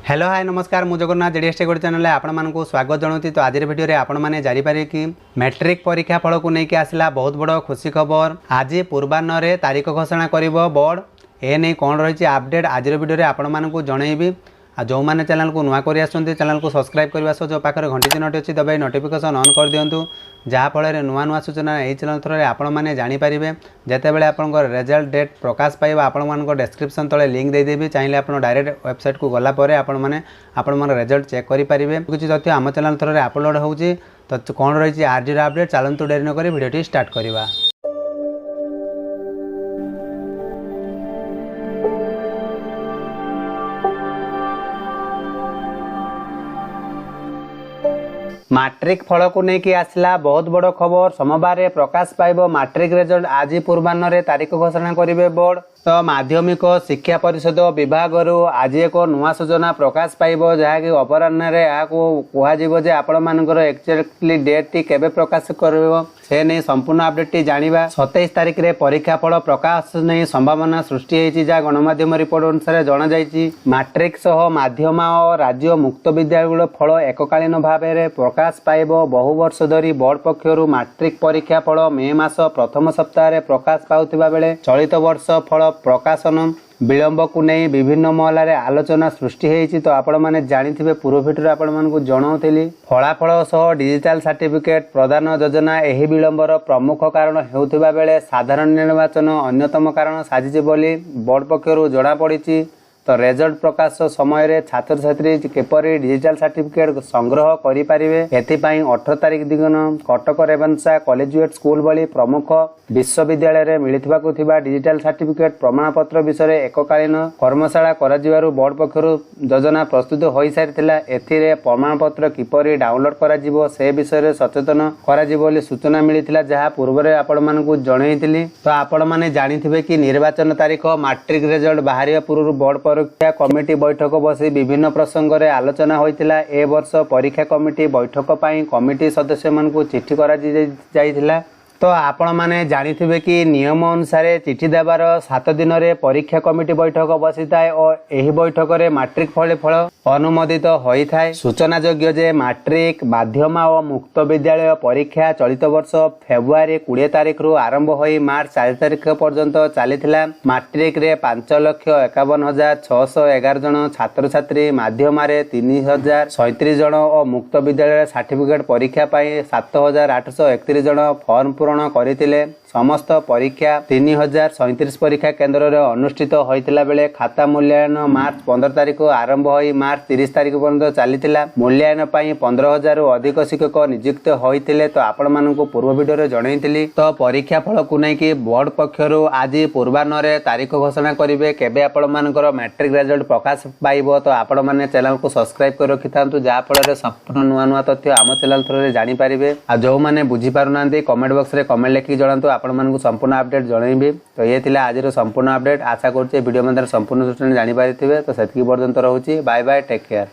Hello hi नमस्कार मु Jagannath JDS take channel आपको स्वागत जनाऊँ। तो आज भिडियो रे आपण मैंने जारीपारे कि मैट्रिक परीक्षा फल को लेकिन आसला बहुत बड़ खुशी खबर। आज पूर्वाह्न तारीख घोषणा कर बोर्ड ए नहीं कौन रही अपडेट आज भिडियो आपण मानक जनइबी। आ जो मैंने चैनल को नुआ कर चैनल को सब्सक्राइब करने सह जो पाखे घंटी चिन्हटी अच्छी दबाई नोटिफिकेशन ऑन कर दिंतु जहाँफल नुआ नुआ सूचना यही चैनल थ्रू आपण मैंने जानीपारे जितेबाला आप रिजल्ट डेट प्रकाश पाइबा आपण डिस्क्रिप्शन तले लिंक देदेवी चाहिए आप डायरेक्ट वेबसाइट को गलापर आपण रिजल्ट चेक करेंगे। किसी तथ्य आम चैनल थ्रू अपलोड होची तो कौन रही आज अपडेट चलतु डेरी नक भिडियो स्टार्ट करवा। मैट्रिक फल को लेकिन आसला बहुत बड़ खबर। सोमवार प्रकाश पाइब मैट्रिक रिजल्ट आज पूर्वाह्न तारीख घोषणा करेंगे बोर्ड। तो माध्यमिक शिक्षा परिषद विभाग आज एक नुआ सूचना प्रकाश पाइब जहाँकि अपराह्न कहुजे आपण मानकर एक्चुअली डेट टी केबे प्रकाश कर से नहीं संपूर्ण अपडेट टी जानिबा। 27 तारीख रे परीक्षा फल प्रकाश नहीं संभावना सृष्टि होती जहाँ गणमाध्यम रिपोर्ट अनुसार जना जायछि। मैट्रिक सह माध्यम और राज्य मुक्त विद्यालय फल एककालीन भाव में प्रकाश पाइब। बहु वर्ष धरी बोर्ड पक्षर मैट्रिक परीक्षा फल मे मास प्रथम सप्ताह प्रकाश पाउथिबा बेले चलित वर्ष फल प्रकाशन विलंब को नहीं विभिन्न महल आलोचना सृष्टि होती। तो आपण मैंने जानी पूर्व भिडियो आपण मानक जनाऊली फलाफल सह डिजिटल सर्टिफिकेट प्रदान योजना यही विलंबर प्रमुख कारण होता बेले साधारण निर्वाचन अन्यतम कारण साजिश बोली बोर्ड पक्षर जना पड़ी। तो रिजल्ट प्रकाश समय छात्र छात्री केपरी डिजिटल सर्टिफिकेट संग्रह करें एथिपाई 18 तारीख दिन कटक रेवेन्सा कॉलेजिएट स्कूल भली प्रमुख विश्वविद्यालय मिलता डिजिटल सर्टिफिकेट प्रमाणपत्र विषय एककालीन कर्मशाला कर बोर्ड पक्षर योजना प्रस्तुत हो सारी एथिरे प्रमाणपत्र किपरि डाउनलोड करा से विषय सचेतन करा सूचना मिलता जहाँ पूर्व आपण मानक जनईली। तो आपण मैंने जानी कि निर्वाचन तारीख मैट्रिक रिजल्ट बाहर पूर्व बोर्ड परीक्षा कमिटी बैठक बसी विभिन्न प्रसंग में आलोचना होता। ए वर्ष परीक्षा कमिटी बैठक पर कमिटी सदस्य मानक चिठी करा। तो आपण मैंने जानी कि नियम अनुसार चिठी देवार 7 दिन रे परीक्षा कमिटी बैठक बसी थाए और यही बैठक रे मैट्रिक फल अनुमोदित होता है। सूचना योग्य जे मैट्रिक माध्यम और मुक्त विद्यालय परीक्षा चलित वर्ष फेब्रुआरी 20 तारीख रु आरंभ हो मार्च 4 तारीख पर्यंत चली। मैट्रिक रे 5,51,611 जन छात्र छात्री माध्यम 3,037 जन और मुक्त विद्यालय सर्टिफिकेट परीक्षा 7,831 जन फॉर्म पूरण करथिले। समस्त परीक्षा 3,037 परीक्षा केन्द्र रे अनुष्ठित होइतिला बेले खाता मूल्यांकन मार्च 15 तारीख आरंभ होई मार्च 30 तारीख पर्यंत चलीथिला। मूल्यांकन पई 15,000 रु अधिक शिक्षक नियुक्त होइतिले। तो आपण मानकु पूर्व वीडियो रे जणैतिली। तो परीक्षा फल को नै कि बोर्ड पक्षरु आज पूर्वाह्न रे तारीख घोषणा करिवे केबे आपण मानकर मैट्रिक रिजल्ट प्रकाश पाइबो। तो आपण माने चैनल को सब्सक्राइब कर रखिथांतु जहाँ फल रे संपूर्ण नुआ नुआ तथ्य आम चैनल थ्रू रे जानि पारिबे। आ जो माने बुझी पारुनांती कमेंट बॉक्स रे कमेंट लिखि जणांतु आपण मानकु संपूर्ण अपडेट जनइबी। तो ये थिला आज संपूर्ण अपडेट। आशा करछे वीडियो में संपूर्ण सूचना जानि पारिथिबे। तो सेतकी पर्यंत रहउची बाय बाय टेक केयर।